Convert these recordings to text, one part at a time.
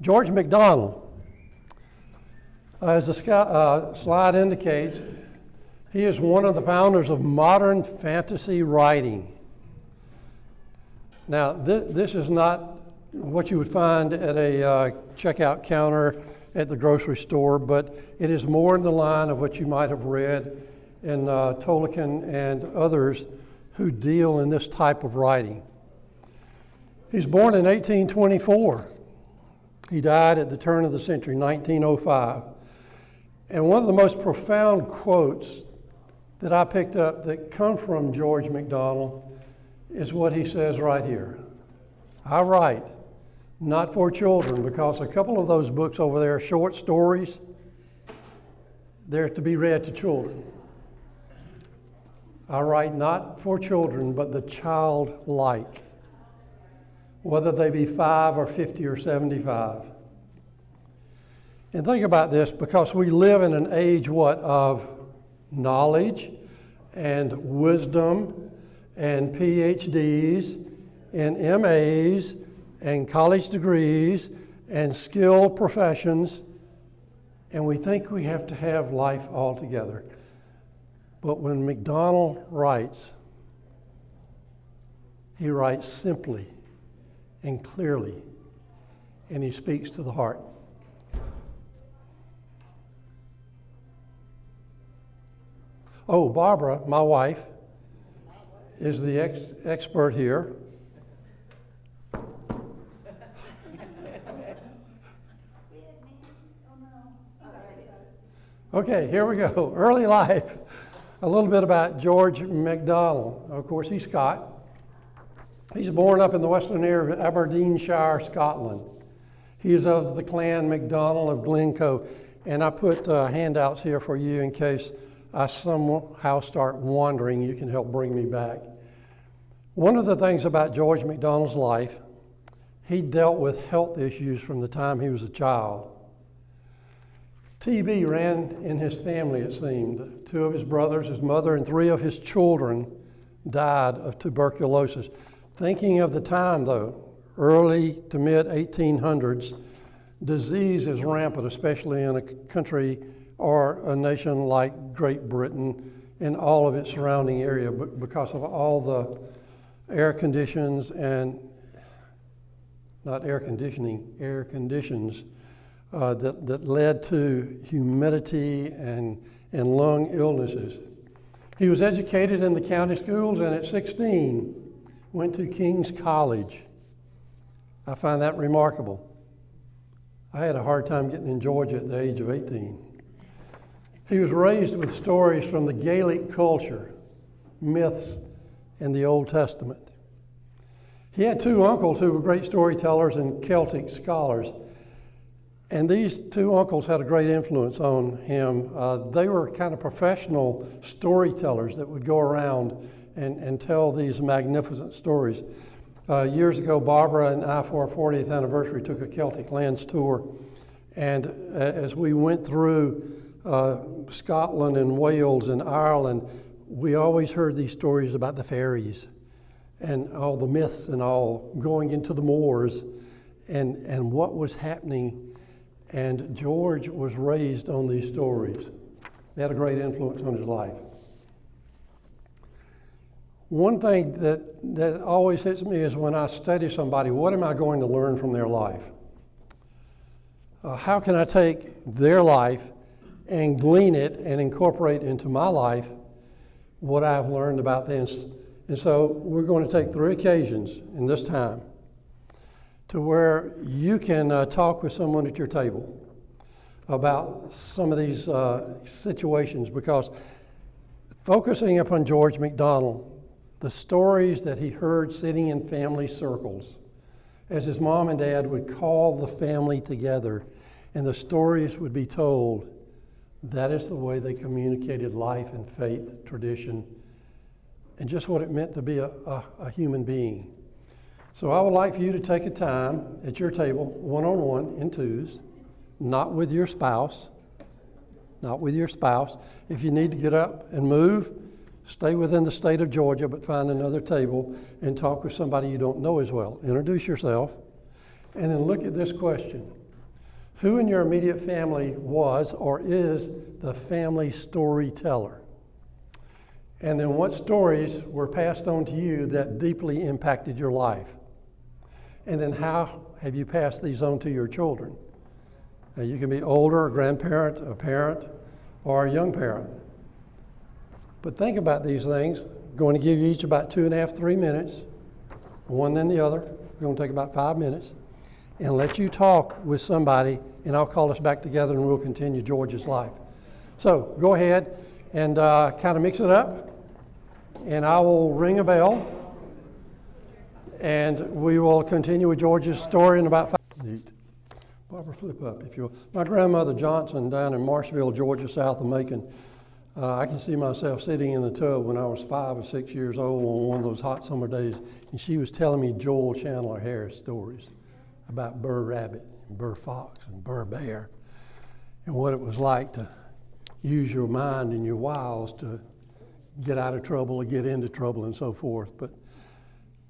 George MacDonald, as the slide indicates, he is one of the founders of modern fantasy writing. Now, this is not what you would find at a checkout counter at the grocery store, but it is more in the line of what you might have read in Tolkien and others who deal in this type of writing. He's born in 1824. He died at the turn of the century, 1905. And one of the most profound quotes that I picked up that come from George MacDonald is what he says right here. I write not for children, because a couple of those books over there are short stories. They're to be read to children. I write not for children, but the childlike, whether they be 5 or 50 or 75. And think about this, because we live in an age, of knowledge and wisdom and PhDs and MAs and college degrees and skilled professions, and we think we have to have life all together. But when MacDonald writes, he writes simply and clearly, and he speaks to the heart. Oh, Barbara, my wife, is the expert here. Okay, here we go. Early life. A little bit about George MacDonald. Of course, he's Scot. He's born up in the western area of Aberdeenshire, Scotland. He is of the clan MacDonald of Glencoe. And I put handouts here for you in case I somehow start wandering. You can help bring me back. One of the things about George MacDonald's life, he dealt with health issues from the time he was a child. TB ran in his family, it seemed. 2 of his brothers, his mother, and 3 of his children died of tuberculosis. Thinking of the time, though, early to mid-1800s, disease is rampant, especially in a country or a nation like Great Britain and all of its surrounding area, because of all the air conditions and, not air conditioning, air conditions that led to humidity and lung illnesses. He was educated in the county schools, and at 16 went to King's College. I find that remarkable. I had a hard time getting in Georgia at the age of 18. He was raised with stories from the Gaelic culture, myths, and the Old Testament. He had 2 uncles who were great storytellers and Celtic scholars. And these 2 uncles had a great influence on him. They were kind of professional storytellers that would go around and tell these magnificent stories. Years ago, Barbara and I, for our 40th anniversary, took a Celtic lands tour. And as we went through Scotland and Wales and Ireland, we always heard these stories about the fairies and all the myths and all going into the moors and what was happening. And George was raised on these stories. They had a great influence on his life. One thing that always hits me is when I study somebody, what am I going to learn from their life? How can I take their life and glean it and incorporate into my life what I've learned about this? And so we're going to take 3 occasions in this time to where you can talk with someone at your table about some of these situations, because focusing upon George MacDonald, the stories that he heard sitting in family circles, as his mom and dad would call the family together and the stories would be told, that is the way they communicated life and faith, tradition, and just what it meant to be a human being. So I would like for you to take a time at your table, one-on-one, in 2s, not with your spouse, not with your spouse. If you need to get up and move, stay within the state of Georgia, but find another table and talk with somebody you don't know as well. Introduce yourself, and then look at this question. Who in your immediate family was or is the family storyteller? And then what stories were passed on to you that deeply impacted your life? And then how have you passed these on to your children? Now, you can be older, a grandparent, a parent, or a young parent. But think about these things. I'm going to give you each about 2.5, 3 minutes, one then the other. It's going to take about 5 minutes. And let you talk with somebody, and I'll call us back together and we'll continue George's life. So go ahead and kind of mix it up, and I will ring a bell, and we will continue with George's story in about 5 minutes. Barbara, flip up if you will. My grandmother Johnson down in Marshville, Georgia, south of Macon, I can see myself sitting in the tub when I was 5 or 6 years old on one of those hot summer days, and she was telling me Joel Chandler Harris stories about Burr Rabbit, and Burr Fox, and Burr Bear, and what it was like to use your mind and your wiles to get out of trouble or get into trouble and so forth. But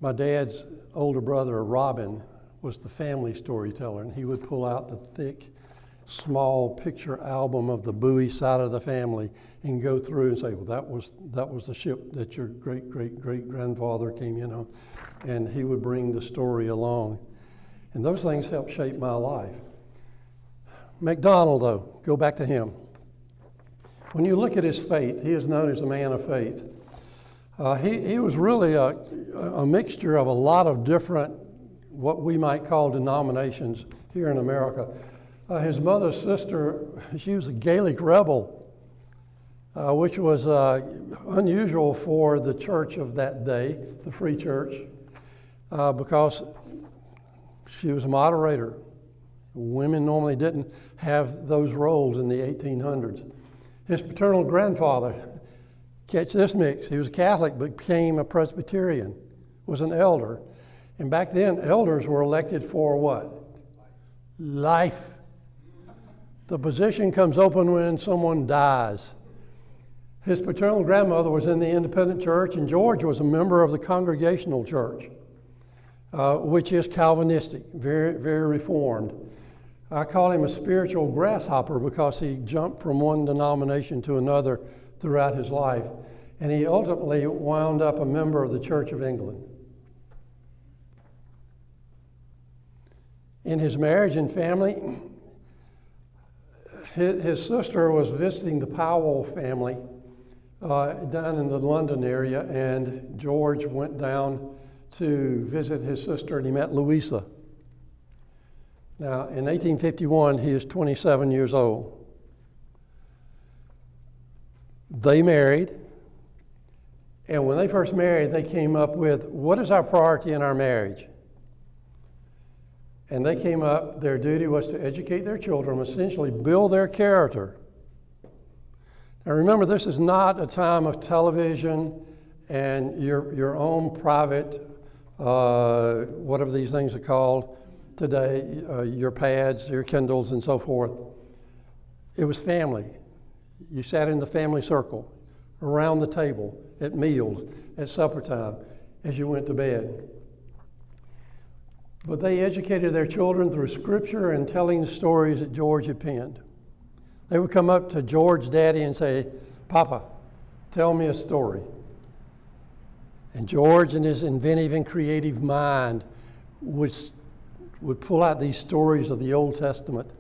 my dad's older brother, Robin, was the family storyteller, and he would pull out the thick, small picture album of the Bowie side of the family and go through and say, well, that was the ship that your great-great-great-grandfather came in on, and he would bring the story along. And those things helped shape my life. MacDonald, though, go back to him. When you look at his faith, he is known as a man of faith. He was really a mixture of a lot of different, what we might call denominations here in America. His mother's sister, she was a Gaelic rebel, which was unusual for the church of that day, the Free Church, because she was a moderator. Women normally didn't have those roles in the 1800s. His paternal grandfather, catch this mix, he was a Catholic but became a Presbyterian, was an elder. And back then, elders were elected for what? Life. The position comes open when someone dies. His paternal grandmother was in the independent church, and George was a member of the Congregational Church, which is Calvinistic, very, very reformed. I call him a spiritual grasshopper because he jumped from one denomination to another throughout his life, and he ultimately wound up a member of the Church of England. In his marriage and family, his sister was visiting the Powell family down in the London area, and George went down to visit his sister, and he met Louisa. Now, in 1851, he is 27 years old. They married, and when they first married, they came up with, what is our priority in our marriage? And they came up, their duty was to educate their children, essentially build their character. Now remember, this is not a time of television and your own private, whatever these things are called today, your pads, your Kindles, and so forth. It was family. You sat in the family circle, around the table, at meals, at supper time, as you went to bed. But they educated their children through Scripture and telling stories that George had penned. They would come up to George's daddy and say, Papa, tell me a story. And George, in his inventive and creative mind, would pull out these stories of the Old Testament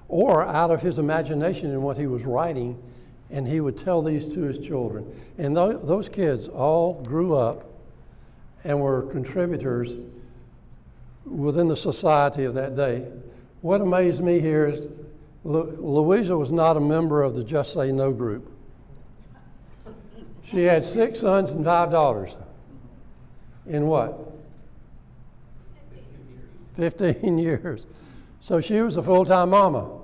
or out of his imagination in what he was writing, and he would tell these to his children. And those kids all grew up and were contributors within the society of that day. What amazed me here is Louisa was not a member of the Just Say No group. She had 6 sons and 5 daughters. In what? 15 years. So she was a full-time mama.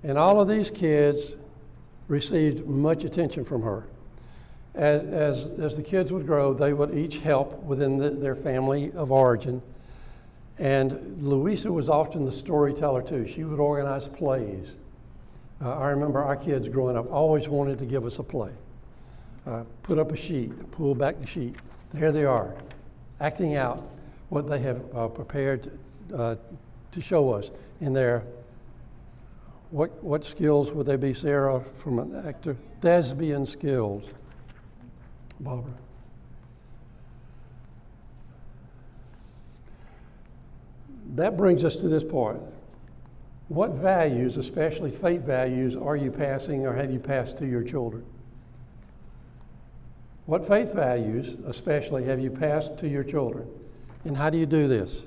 And all of these kids received much attention from her. As the kids would grow, they would each help within their family of origin. And Louisa was often the storyteller too. She would organize plays. I remember our kids growing up always wanted to give us a play. Put up a sheet, pull back the sheet. There they are, acting out what they have prepared to show us in their What skills would they be, Sarah, from an actor? Thespian skills. Barbara. That brings us to this part. What values, especially faith values, are you passing or have you passed to your children? What faith values, especially, have you passed to your children? And how do you do this?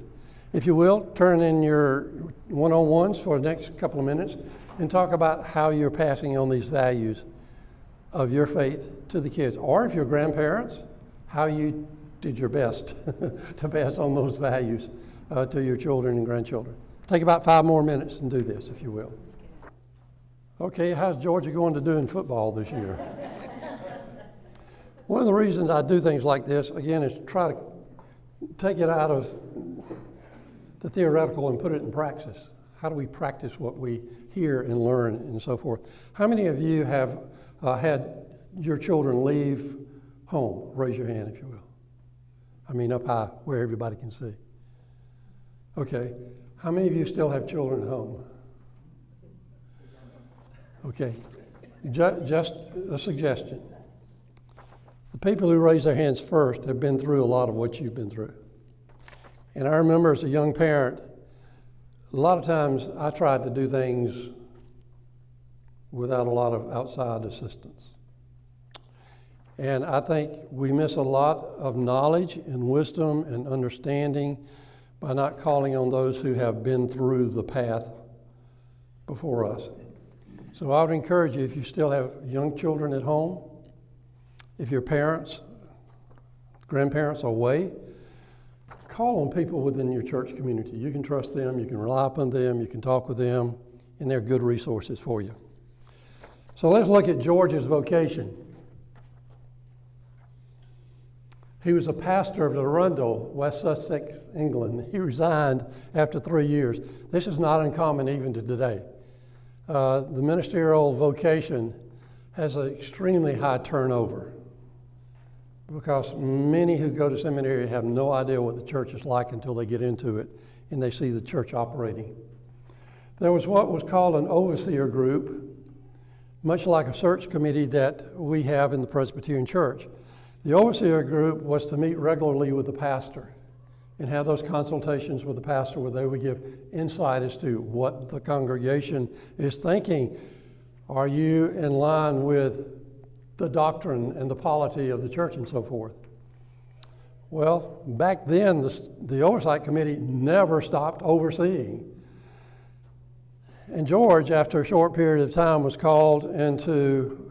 If you will, turn in your one-on-ones for the next couple of minutes and talk about how you're passing on these values of your faith to the kids. Or if you're grandparents, how you did your best to pass on those values to your children and grandchildren. Take about 5 more minutes and do this, if you will. Okay, how's Georgia going to do in football this year? One of the reasons I do things like this, again, is to try to take it out of the theoretical and put it in practice. How do we practice what we hear and learn and so forth? How many of you have had your children leave home? Raise your hand, if you will. I mean up high where everybody can see. Okay. How many of you still have children at home? Okay. Just a suggestion. The people who raise their hands first have been through a lot of what you've been through. And I remember as a young parent, a lot of times I tried to do things without a lot of outside assistance. And I think we miss a lot of knowledge and wisdom and understanding by not calling on those who have been through the path before us. So I would encourage you, if you still have young children at home, if your parents, grandparents are away, call on people within your church community. You can trust them, you can rely upon them, you can talk with them, and they're good resources for you. So let's look at George's vocation. He was a pastor of Arundel, West Sussex, England. He resigned after 3 years. This is not uncommon even to today. The ministerial vocation has an extremely high turnover because many who go to seminary have no idea what the church is like until they get into it and they see the church operating. There was what was called an overseer group, much like a search committee that we have in the Presbyterian Church. The overseer group was to meet regularly with the pastor and have those consultations with the pastor where they would give insight as to what the congregation is thinking. Are you in line with the doctrine and the polity of the church and so forth? Well, back then, the oversight committee never stopped overseeing. And George, after a short period of time, was called into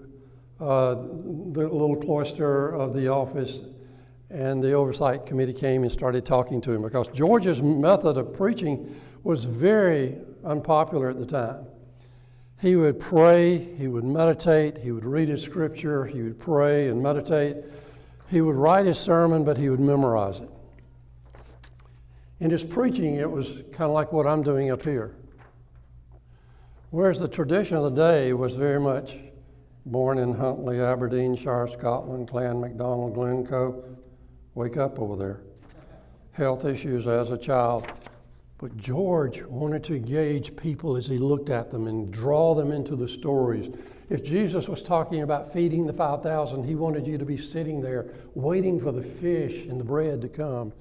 the little cloister of the office, and the oversight committee came and started talking to him because George's method of preaching was very unpopular at the time. He would pray, he would meditate, he would read his scripture, he would pray and meditate. He would write his sermon, but he would memorize it. In his preaching, it was kind of like what I'm doing up here. Whereas the tradition of the day was very much born in Huntley, Aberdeenshire, Scotland, Clan, MacDonald, Glencoe. Wake up over there. Health issues as a child. But George wanted to engage people as he looked at them and draw them into the stories. If Jesus was talking about feeding the 5,000, he wanted you to be sitting there waiting for the fish and the bread to come.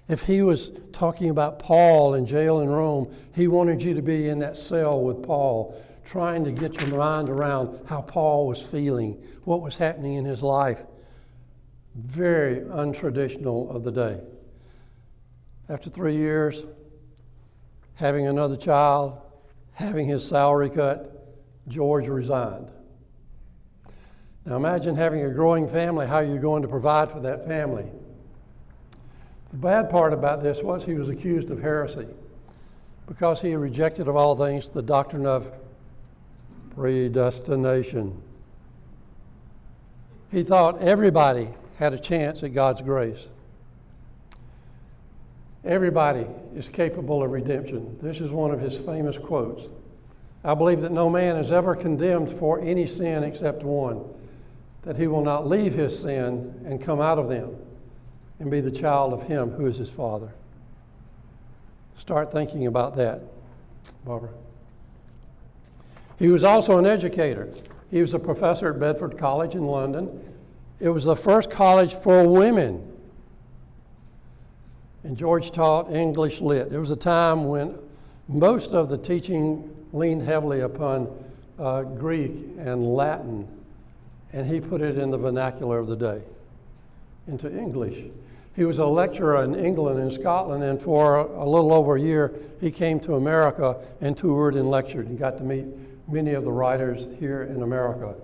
If he was talking about Paul in jail in Rome, he wanted you to be in that cell with Paul, trying to get your mind around how Paul was feeling, what was happening in his life. Very untraditional of the day. After 3 years, having another child, having his salary cut, George resigned. Now imagine having a growing family, how you're going to provide for that family. The bad part about this was he was accused of heresy because he rejected of all things the doctrine of predestination. He thought everybody had a chance at God's grace. Everybody is capable of redemption. This is one of his famous quotes. I believe that no man is ever condemned for any sin except one, that he will not leave his sin and come out of them and be the child of him who is his father. Start thinking about that, Barbara. He was also an educator. He was a professor at Bedford College in London. It was the first college for women. And George taught English Lit. There was a time when most of the teaching leaned heavily upon Greek and Latin, and he put it in the vernacular of the day, into English. He was a lecturer in England and Scotland, and for a little over a year, he came to America and toured and lectured and got to meet many of the writers here in America.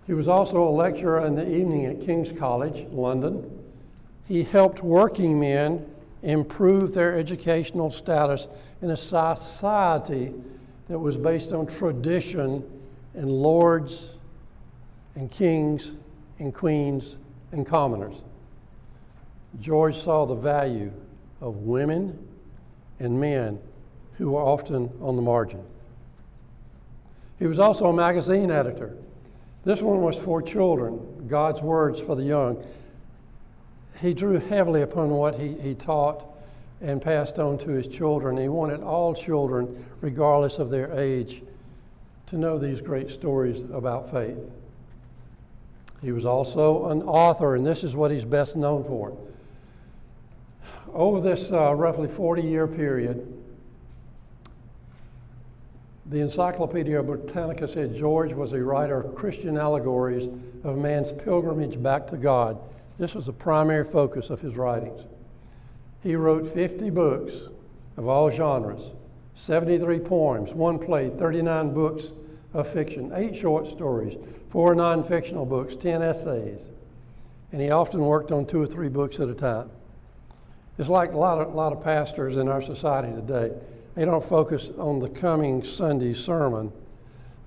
He was also a lecturer in the evening at King's College, London. He helped working men improve their educational status in a society that was based on tradition and lords and kings and queens and commoners. George saw the value of women and men who were often on the margin. He was also a magazine editor. This one was for children, God's Words for the Young. He drew heavily upon what he taught and passed on to his children. He wanted all children, regardless of their age, to know these great stories about faith. He was also an author, and this is what he's best known for. Over this roughly 40-year period, the Encyclopedia Britannica said George was a writer of Christian allegories of man's pilgrimage back to God. This was the primary focus of his writings. He wrote 50 books of all genres, 73 poems, 1 play, 39 books of fiction, 8 short stories, 4 non-fictional books, 10 essays, and he often worked on 2 or 3 books at a time. It's like a lot of pastors in our society today. They don't focus on the coming Sunday sermon.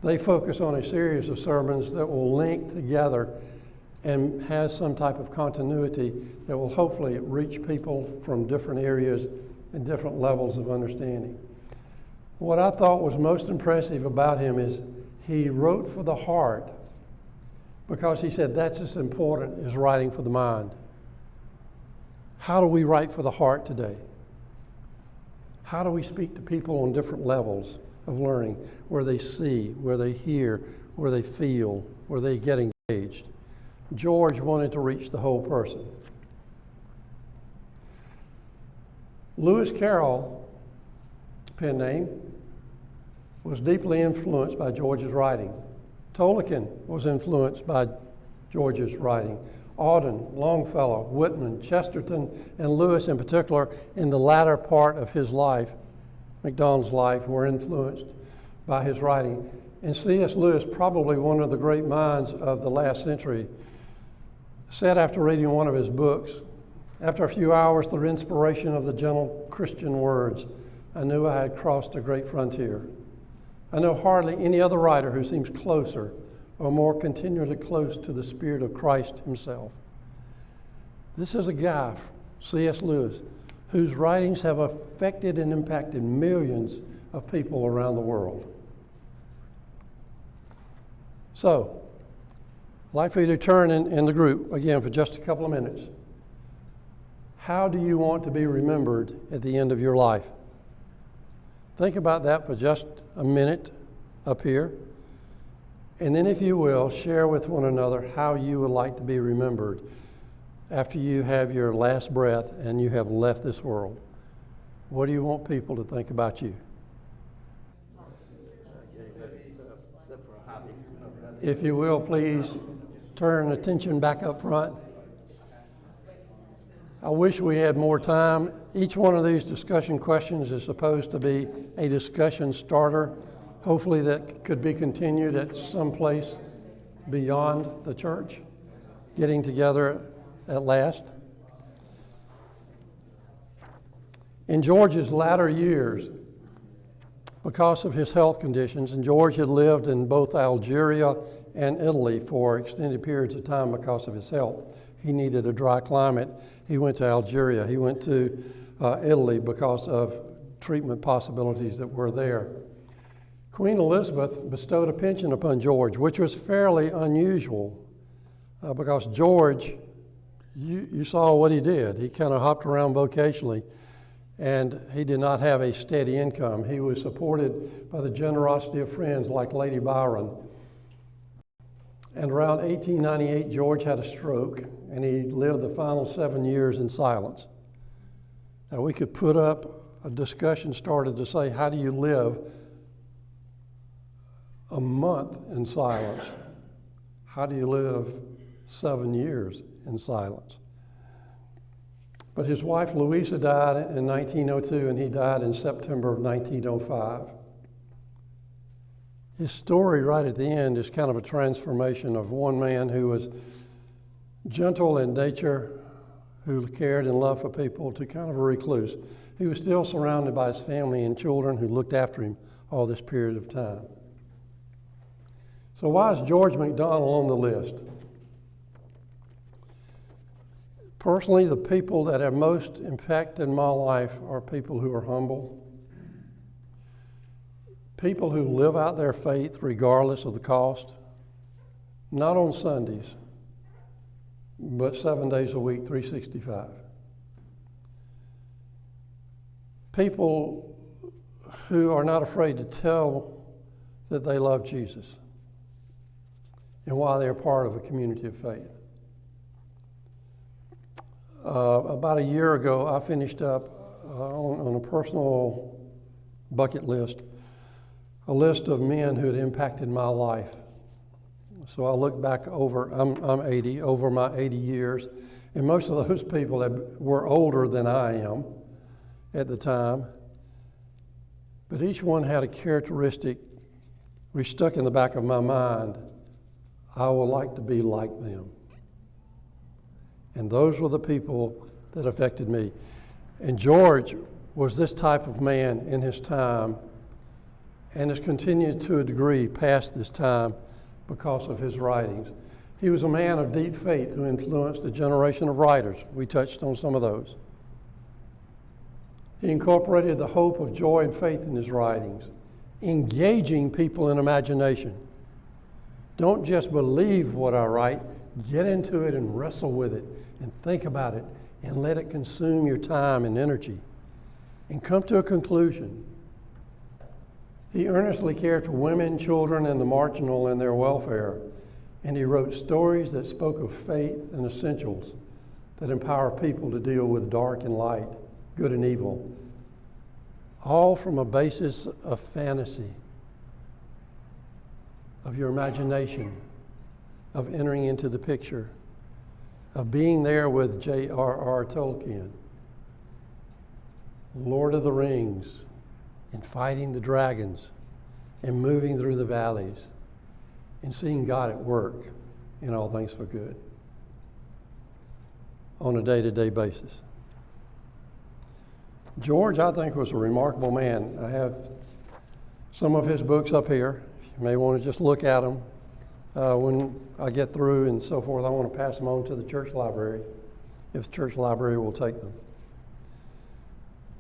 They focus on a series of sermons that will link together and has some type of continuity that will hopefully reach people from different areas and different levels of understanding. What I thought was most impressive about him is he wrote for the heart, because he said that's as important as writing for the mind. How do we write for the heart today? How do we speak to people on different levels of learning, where they see, where they hear, where they feel, where they get engaged? George wanted to reach the whole person. Lewis Carroll, pen name, was deeply influenced by George's writing. Tolkien was influenced by George's writing. Auden, Longfellow, Whitman, Chesterton, and Lewis in particular, in the latter part of his life, MacDonald's life, were influenced by his writing. And C.S. Lewis, probably one of the great minds of the last century, said after reading one of his books, "After a few hours, through inspiration of the gentle Christian words, I knew I had crossed a great frontier. I know hardly any other writer who seems closer or more continually close to the Spirit of Christ himself." This is a guy, C.S. Lewis, whose writings have affected and impacted millions of people around the world. So, I'd like for you to turn in the group again for just a couple of minutes. How do you want to be remembered at the end of your life? Think about that for just a minute up here. And then, if you will, share with one another how you would like to be remembered after you have your last breath and you have left this world. What do you want people to think about you? If you will, please turn attention back up front. I wish we had more time. Each one of these discussion questions is supposed to be a discussion starter. Hopefully that could be continued at some place beyond the church, getting together at last. In George's latter years, because of his health conditions, and George had lived in both Algeria and Italy for extended periods of time because of his health. He needed a dry climate. He went to Algeria. He went to Italy because of treatment possibilities that were there. Queen Elizabeth bestowed a pension upon George, which was fairly unusual because George, you saw what he did. He kind of hopped around vocationally, and he did not have a steady income. He was supported by the generosity of friends like Lady Byron. And around 1898, George had a stroke, and he lived the final 7 years in silence. Now, we could put up a discussion started to say, how do you live a month in silence? How do you live 7 years in silence? But his wife, Louisa, died in 1902, and he died in September of 1905. His story right at the end is kind of a transformation of one man who was gentle in nature, who cared and loved for people, to kind of a recluse. He was still surrounded by his family and children who looked after him all this period of time. So why is George MacDonald on the list? Personally, the people that have most impacted my life are people who are humble, people who live out their faith regardless of the cost, not on Sundays, but 7 days a week, 365. People who are not afraid to tell that they love Jesus and why they're part of a community of faith. About a year ago, I finished up on a personal bucket list, a list of men who had impacted my life. So I look back over, I'm 80, over my 80 years, and most of those people were older than I am at the time. But each one had a characteristic which stuck in the back of my mind. I would like to be like them. And those were the people that affected me. And George was this type of man in his time, and has continued to a degree past this time because of his writings. He was a man of deep faith who influenced a generation of writers. We touched on some of those. He incorporated the hope of joy and faith in his writings, engaging people in imagination. Don't just believe what I write, get into it and wrestle with it and think about it and let it consume your time and energy and come to a conclusion. He earnestly cared for women, children, and the marginal and their welfare, and he wrote stories that spoke of faith and essentials that empower people to deal with dark and light, good and evil, all from a basis of fantasy, of your imagination, of entering into the picture, of being there with J.R.R. Tolkien, Lord of the Rings, and fighting the dragons, and moving through the valleys, and seeing God at work in all things for good on a day-to-day basis. George, I think, was a remarkable man. I have some of his books up here. You may want to just look at them. When I get through and so forth, I want to pass them on to the church library, if the church library will take them.